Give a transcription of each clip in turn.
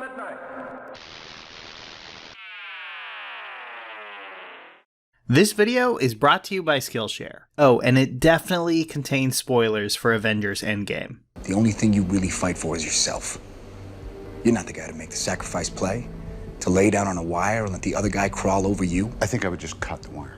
midnight. This video is brought to you by Skillshare. Oh, and it definitely contains spoilers for Avengers Endgame. The only thing you really fight for is yourself. You're not the guy to make the sacrifice play, to lay down on a wire and let the other guy crawl over you. I think I would just cut the wire.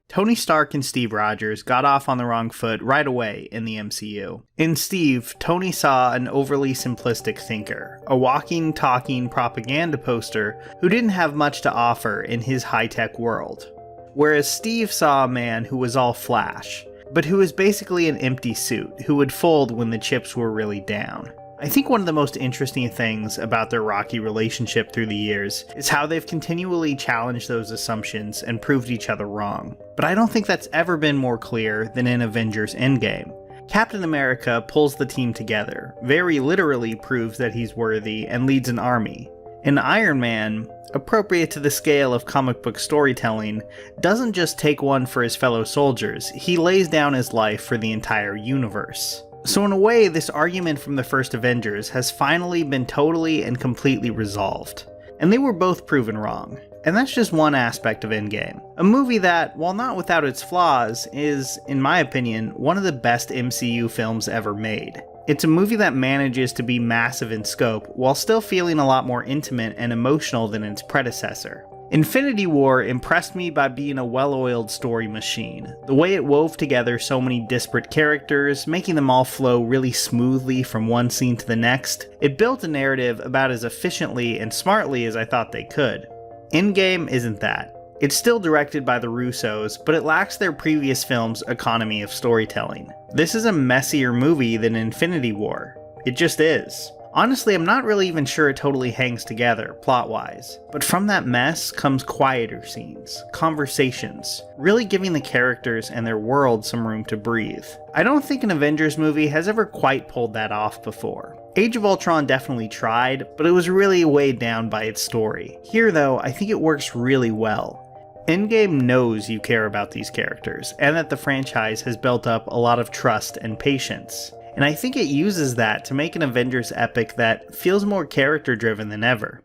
Tony Stark and Steve Rogers got off on the wrong foot right away in the MCU. In Steve, Tony saw an overly simplistic thinker, a walking, talking propaganda poster who didn't have much to offer in his high-tech world. Whereas Steve saw a man who was all flash, but who was basically an empty suit who would fold when the chips were really down. I think one of the most interesting things about their rocky relationship through the years is how they've continually challenged those assumptions and proved each other wrong. But I don't think that's ever been more clear than in Avengers Endgame. Captain America pulls the team together, very literally proves that he's worthy, and leads an army. And Iron Man, appropriate to the scale of comic book storytelling, doesn't just take one for his fellow soldiers, he lays down his life for the entire universe. So in a way, this argument from the first Avengers has finally been totally and completely resolved. And they were both proven wrong. And that's just one aspect of Endgame. A movie that, while not without its flaws, is, in my opinion, one of the best MCU films ever made. It's a movie that manages to be massive in scope, while still feeling a lot more intimate and emotional than its predecessor. Infinity War impressed me by being a well-oiled story machine. The way it wove together so many disparate characters, making them all flow really smoothly from one scene to the next, it built a narrative about as efficiently and smartly as I thought they could. Endgame isn't that. It's still directed by the Russos, but it lacks their previous films' economy of storytelling. This is a messier movie than Infinity War. It just is. Honestly, I'm not really even sure it totally hangs together, plot-wise. But from that mess comes quieter scenes, conversations, really giving the characters and their world some room to breathe. I don't think an Avengers movie has ever quite pulled that off before. Age of Ultron definitely tried, but it was really weighed down by its story. Here though, I think it works really well. Endgame knows you care about these characters, and that the franchise has built up a lot of trust and patience. And I think it uses that to make an Avengers epic that feels more character-driven than ever.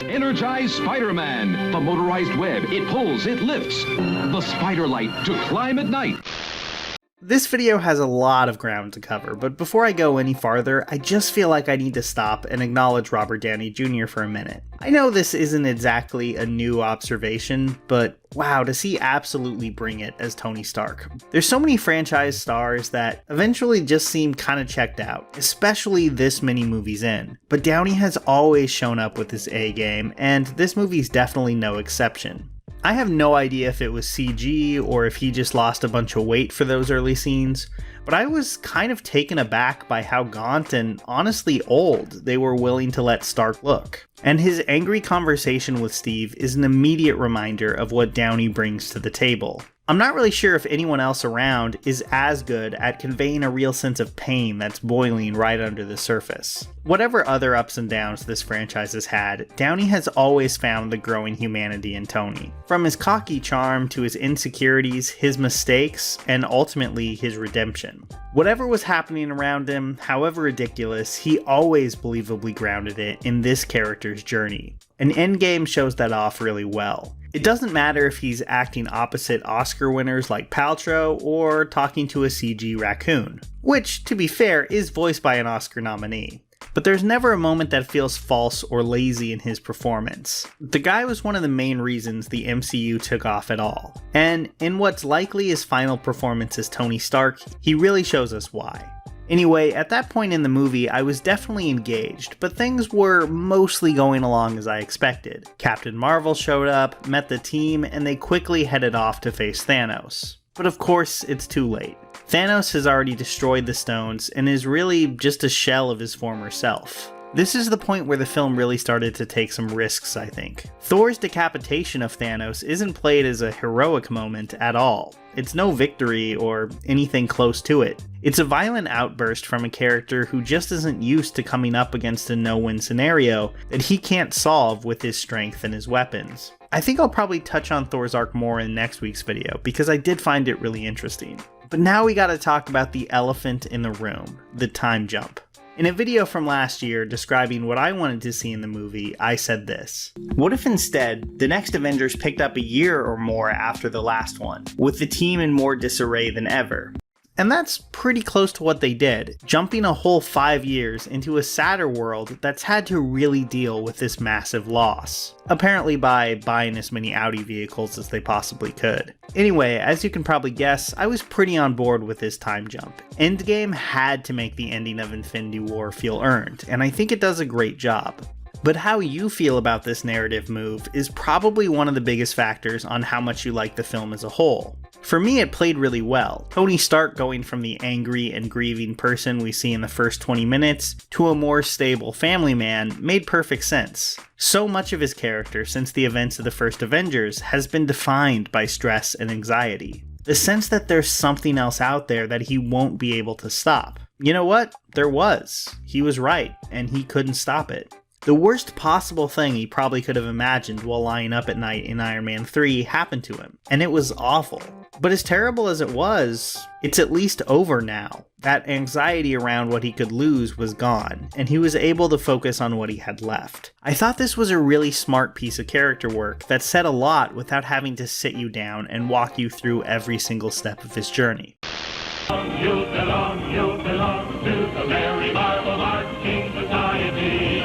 Energize Spider-Man, the motorized web. It pulls, it lifts. The spider light to climb at night. This video has a lot of ground to cover, but before I go any farther, I just feel like I need to stop and acknowledge Robert Downey Jr. for a minute. I know this isn't exactly a new observation, but wow, does he absolutely bring it as Tony Stark. There's so many franchise stars that eventually just seem kinda checked out, especially this many movies in. But Downey has always shown up with his A game, and this movie's definitely no exception. I have no idea if it was CG or if he just lost a bunch of weight for those early scenes, but I was kind of taken aback by how gaunt and honestly old they were willing to let Stark look. And his angry conversation with Steve is an immediate reminder of what Downey brings to the table. I'm not really sure if anyone else around is as good at conveying a real sense of pain that's boiling right under the surface. Whatever other ups and downs this franchise has had, Downey has always found the growing humanity in Tony. From his cocky charm to his insecurities, his mistakes, and ultimately his redemption. Whatever was happening around him, however ridiculous, he always believably grounded it in this character's journey. And Endgame shows that off really well. It doesn't matter if he's acting opposite Oscar winners like Paltrow or talking to a CG raccoon, which, to be fair, is voiced by an Oscar nominee. But there's never a moment that feels false or lazy in his performance. The guy was one of the main reasons the MCU took off at all. And in what's likely his final performance as Tony Stark, he really shows us why. Anyway, at that point in the movie, I was definitely engaged, but things were mostly going along as I expected. Captain Marvel showed up, met the team, and they quickly headed off to face Thanos. But of course, it's too late. Thanos has already destroyed the stones and is really just a shell of his former self. This is the point where the film really started to take some risks, I think. Thor's decapitation of Thanos isn't played as a heroic moment at all. It's no victory or anything close to it. It's a violent outburst from a character who just isn't used to coming up against a no-win scenario that he can't solve with his strength and his weapons. I think I'll probably touch on Thor's arc more in next week's video, because I did find it really interesting. But now we gotta talk about the elephant in the room, the time jump. In a video from last year describing what I wanted to see in the movie, I said this: what if instead, the next Avengers picked up a year or more after the last one, with the team in more disarray than ever? And that's pretty close to what they did, jumping a whole 5 years into a sadder world that's had to really deal with this massive loss. Apparently by buying as many Audi vehicles as they possibly could. Anyway, as you can probably guess, I was pretty on board with this time jump. Endgame had to make the ending of Infinity War feel earned, and I think it does a great job. But how you feel about this narrative move is probably one of the biggest factors on how much you like the film as a whole. For me, it played really well. Tony Stark going from the angry and grieving person we see in the first 20 minutes to a more stable family man made perfect sense. So much of his character since the events of the first Avengers has been defined by stress and anxiety. The sense that there's something else out there that he won't be able to stop. You know what? There was. He was right, and he couldn't stop it. The worst possible thing he probably could have imagined while lying up at night in Iron Man 3 happened to him, and it was awful. But as terrible as it was, it's at least over now. That anxiety around what he could lose was gone, and he was able to focus on what he had left. I thought this was a really smart piece of character work that said a lot without having to sit you down and walk you through every single step of his journey. You belong to the Merry Marvel Marching Society.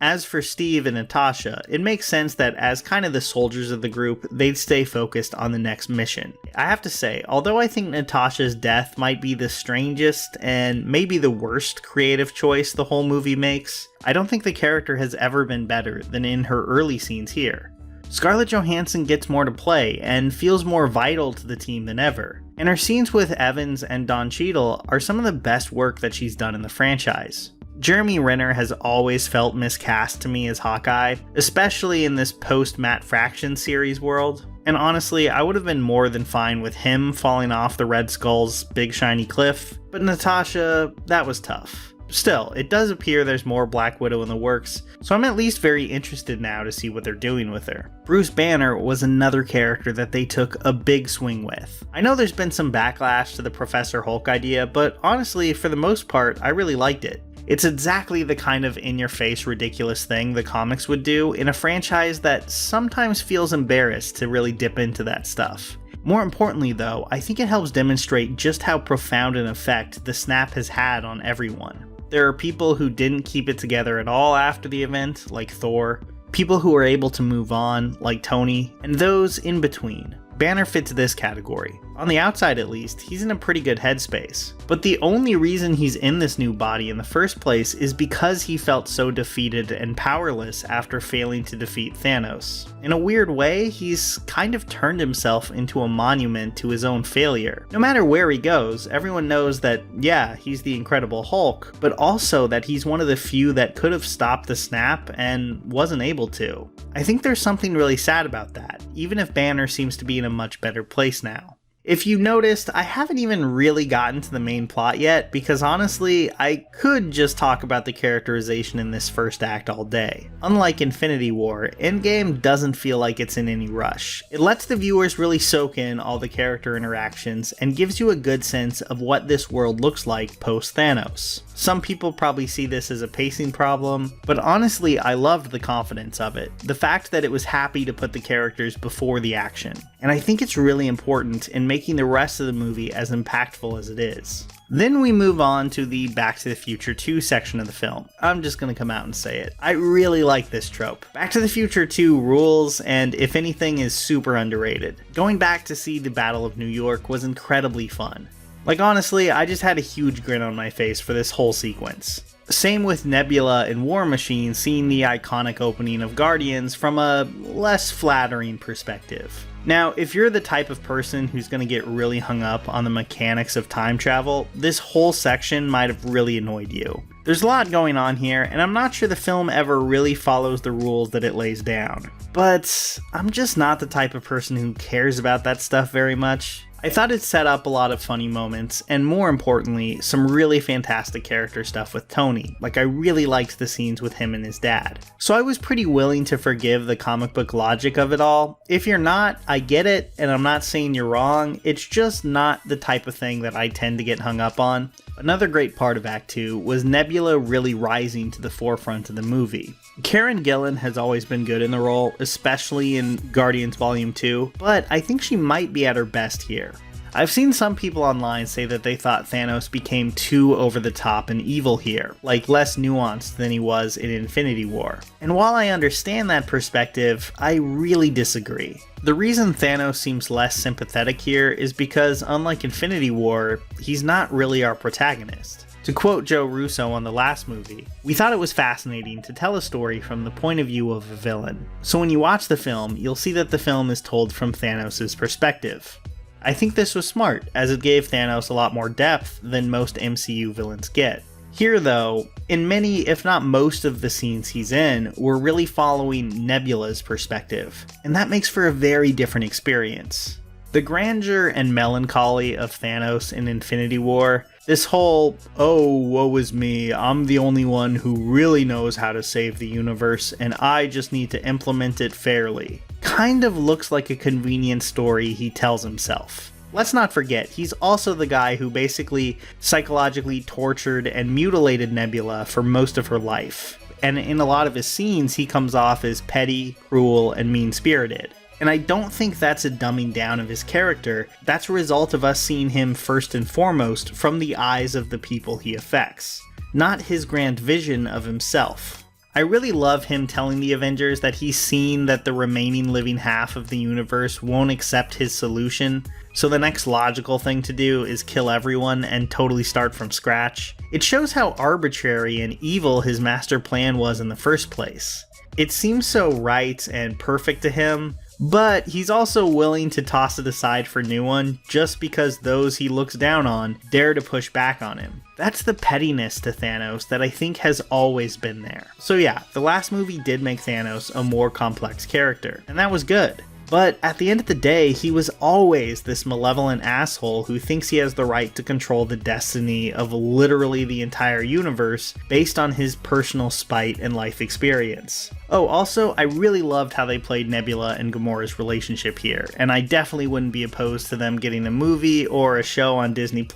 As for Steve and Natasha, it makes sense that as kind of the soldiers of the group, they'd stay focused on the next mission. I have to say, although I think Natasha's death might be the strangest and maybe the worst creative choice the whole movie makes, I don't think the character has ever been better than in her early scenes here. Scarlett Johansson gets more to play and feels more vital to the team than ever, and her scenes with Evans and Don Cheadle are some of the best work that she's done in the franchise. Jeremy Renner has always felt miscast to me as Hawkeye, especially in this post-Matt Fraction series world, and honestly, I would have been more than fine with him falling off the Red Skull's big shiny cliff, but Natasha, that was tough. Still, it does appear there's more Black Widow in the works, so I'm at least very interested now to see what they're doing with her. Bruce Banner was another character that they took a big swing with. I know there's been some backlash to the Professor Hulk idea, but honestly, for the most part, I really liked it. It's exactly the kind of in-your-face ridiculous thing the comics would do in a franchise that sometimes feels embarrassed to really dip into that stuff. More importantly though, I think it helps demonstrate just how profound an effect the snap has had on everyone. There are people who didn't keep it together at all after the event, like Thor, people who are able to move on, like Tony, and those in between. Banner fits this category. On the outside at least, he's in a pretty good headspace. But the only reason he's in this new body in the first place is because he felt so defeated and powerless after failing to defeat Thanos. In a weird way, he's kind of turned himself into a monument to his own failure. No matter where he goes, everyone knows that, yeah, he's the Incredible Hulk, but also that he's one of the few that could have stopped the snap and wasn't able to. I think there's something really sad about that, even if Banner seems to be in a much better place now. If you noticed, I haven't even really gotten to the main plot yet, because honestly, I could just talk about the characterization in this first act all day. Unlike Infinity War, Endgame doesn't feel like it's in any rush. It lets the viewers really soak in all the character interactions and gives you a good sense of what this world looks like post-Thanos. Some people probably see this as a pacing problem, but honestly I loved the confidence of it, the fact that it was happy to put the characters before the action, and I think it's really important in making the rest of the movie as impactful as it is. Then we move on to the Back to the Future 2 section of the film. I'm just gonna come out and say it. I really like this trope. Back to the Future 2 rules, and if anything is super underrated. Going back to see the Battle of New York was incredibly fun. Like honestly, I just had a huge grin on my face for this whole sequence. Same with Nebula and War Machine seeing the iconic opening of Guardians from a less flattering perspective. Now, if you're the type of person who's going to get really hung up on the mechanics of time travel, this whole section might have really annoyed you. There's a lot going on here, and I'm not sure the film ever really follows the rules that it lays down. But I'm just not the type of person who cares about that stuff very much. I thought it set up a lot of funny moments, and more importantly, some really fantastic character stuff with Tony. Like, I really liked the scenes with him and his dad. So I was pretty willing to forgive the comic book logic of it all. If you're not, I get it, and I'm not saying you're wrong, it's just not the type of thing that I tend to get hung up on. Another great part of Act 2 was Nebula really rising to the forefront of the movie. Karen Gillan has always been good in the role, especially in Guardians Volume 2, but I think she might be at her best here. I've seen some people online say that they thought Thanos became too over the top and evil here, like less nuanced than he was in Infinity War. And while I understand that perspective, I really disagree. The reason Thanos seems less sympathetic here is because, unlike Infinity War, he's not really our protagonist. To quote Joe Russo on the last movie, "We thought it was fascinating to tell a story from the point of view of a villain. So when you watch the film, you'll see that the film is told from Thanos' perspective." I think this was smart, as it gave Thanos a lot more depth than most MCU villains get. Here though, in many if not most of the scenes he's in, we're really following Nebula's perspective, and that makes for a very different experience. The grandeur and melancholy of Thanos in Infinity War, this whole, "oh, woe is me, I'm the only one who really knows how to save the universe and I just need to implement it fairly," kind of looks like a convenient story he tells himself. Let's not forget, he's also the guy who basically psychologically tortured and mutilated Nebula for most of her life. And in a lot of his scenes, he comes off as petty, cruel, and mean-spirited. And I don't think that's a dumbing down of his character, that's a result of us seeing him first and foremost from the eyes of the people he affects, not his grand vision of himself. I really love him telling the Avengers that he's seen that the remaining living half of the universe won't accept his solution, so the next logical thing to do is kill everyone and totally start from scratch. It shows how arbitrary and evil his master plan was in the first place. It seems so right and perfect to him, but he's also willing to toss it aside for new one just because those he looks down on dare to push back on him. That's the pettiness to Thanos that I think has always been there. So yeah, the last movie did make Thanos a more complex character, and that was good. But at the end of the day, he was always this malevolent asshole who thinks he has the right to control the destiny of literally the entire universe based on his personal spite and life experience. Oh, also, I really loved how they played Nebula and Gamora's relationship here, and I definitely wouldn't be opposed to them getting a movie or a show on Disney+,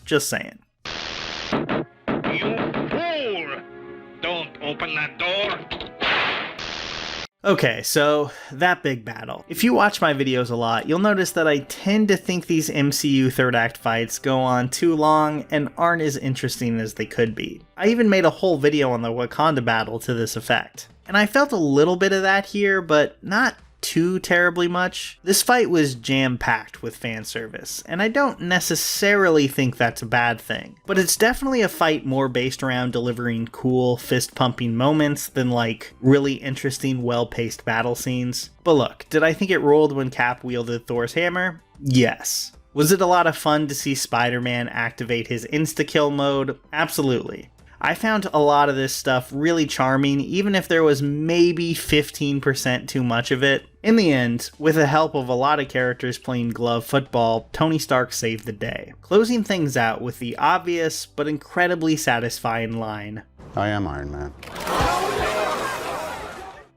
just saying. You fool! Don't open that door! Okay, so that big battle. If you watch my videos a lot, you'll notice that I tend to think these MCU third act fights go on too long and aren't as interesting as they could be. I even made a whole video on the Wakanda battle to this effect. And I felt a little bit of that here, but not too terribly much. This fight was jam-packed with fan service, and I don't necessarily think that's a bad thing. But it's definitely a fight more based around delivering cool, fist-pumping moments than like really interesting, well-paced battle scenes. But look, did I think it ruled when Cap wielded Thor's hammer? Yes. Was it a lot of fun to see Spider-Man activate his insta-kill mode? Absolutely. I found a lot of this stuff really charming, even if there was maybe 15% too much of it. In the end, with the help of a lot of characters playing glove football, Tony Stark saved the day, closing things out with the obvious but incredibly satisfying line, "I am Iron Man."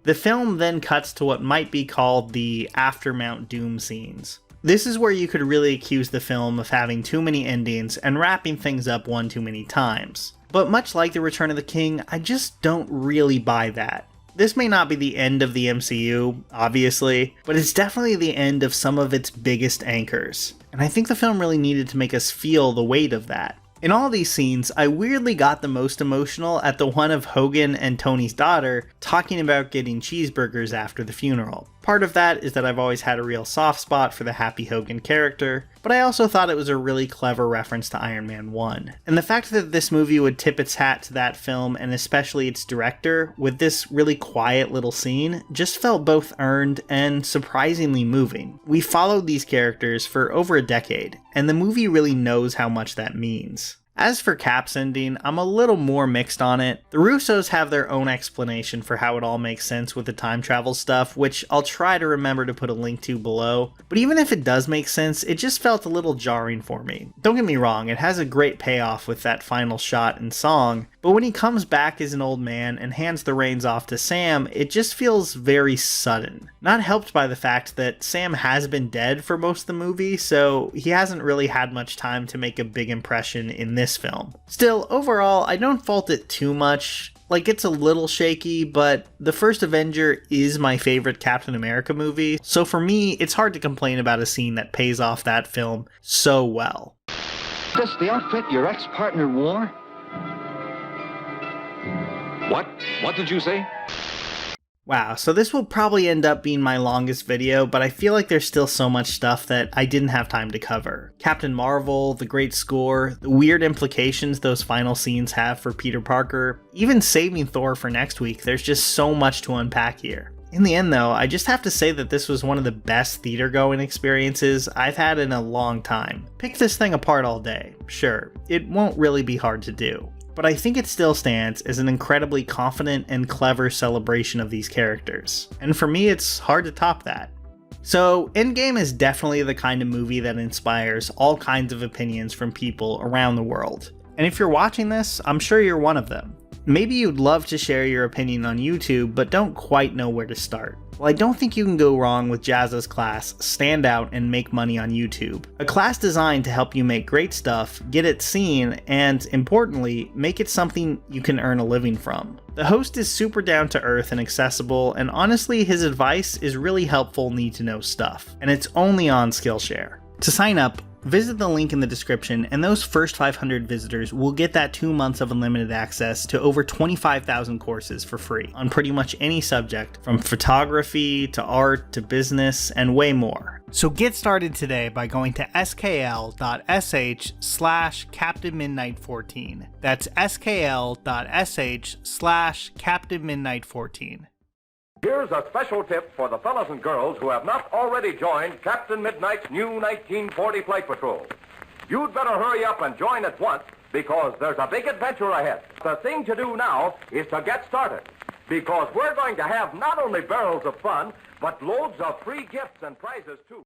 The film then cuts to what might be called the after Mount Doom scenes. This is where you could really accuse the film of having too many endings and wrapping things up one too many times. But much like The Return of the King, I just don't really buy that. This may not be the end of the MCU, obviously, but it's definitely the end of some of its biggest anchors. And I think the film really needed to make us feel the weight of that. In all these scenes, I weirdly got the most emotional at the one of Hogan and Tony's daughter talking about getting cheeseburgers after the funeral. Part of that is that I've always had a real soft spot for the Happy Hogan character, but I also thought it was a really clever reference to Iron Man 1. And the fact that this movie would tip its hat to that film, and especially its director, with this really quiet little scene, just felt both earned and surprisingly moving. We followed these characters for over a decade, and the movie really knows how much that means. As for Cap's ending, I'm a little more mixed on it. The Russos have their own explanation for how it all makes sense with the time travel stuff, which I'll try to remember to put a link to below. But even if it does make sense, it just felt a little jarring for me. Don't get me wrong, it has a great payoff with that final shot and song, But when he comes back as an old man and hands the reins off to Sam, it just feels very sudden. Not helped by the fact that Sam has been dead for most of the movie, so he hasn't really had much time to make a big impression in this film. Still, overall, I don't fault it too much. Like, it's a little shaky, but the first Avenger is my favorite Captain America movie, so for me, it's hard to complain about a scene that pays off that film so well. This the outfit your ex-partner wore? What did you say? Wow, so this will probably end up being my longest video, but I feel like there's still so much stuff that I didn't have time to cover. Captain Marvel, the great score, the weird implications those final scenes have for Peter Parker, even saving Thor for next week, there's just so much to unpack here. In the end though, I just have to say that this was one of the best theater-going experiences I've had in a long time. Pick this thing apart all day, sure, it won't really be hard to do. But I think it still stands as an incredibly confident and clever celebration of these characters. And for me, it's hard to top that. So, Endgame is definitely the kind of movie that inspires all kinds of opinions from people around the world. And if you're watching this, I'm sure you're one of them. Maybe you'd love to share your opinion on YouTube, but don't quite know where to start. Well, I don't think you can go wrong with Jazza's class, Stand Out and Make Money on YouTube. A class designed to help you make great stuff, get it seen, and importantly, make it something you can earn a living from. The host is super down to earth and accessible, and honestly, his advice is really helpful need-to-know stuff, and it's only on Skillshare. To sign up, visit the link in the description, and those first 500 visitors will get that 2 months of unlimited access to over 25,000 courses for free on pretty much any subject, from photography to art to business and way more. So get started today by going to skl.sh/CaptainMidnight14. That's skl.sh/CaptainMidnight14. Here's a special tip for the fellas and girls who have not already joined Captain Midnight's new 1940 Flight Patrol. You'd better hurry up and join at once because there's a big adventure ahead. The thing to do now is to get started because we're going to have not only barrels of fun, but loads of free gifts and prizes too.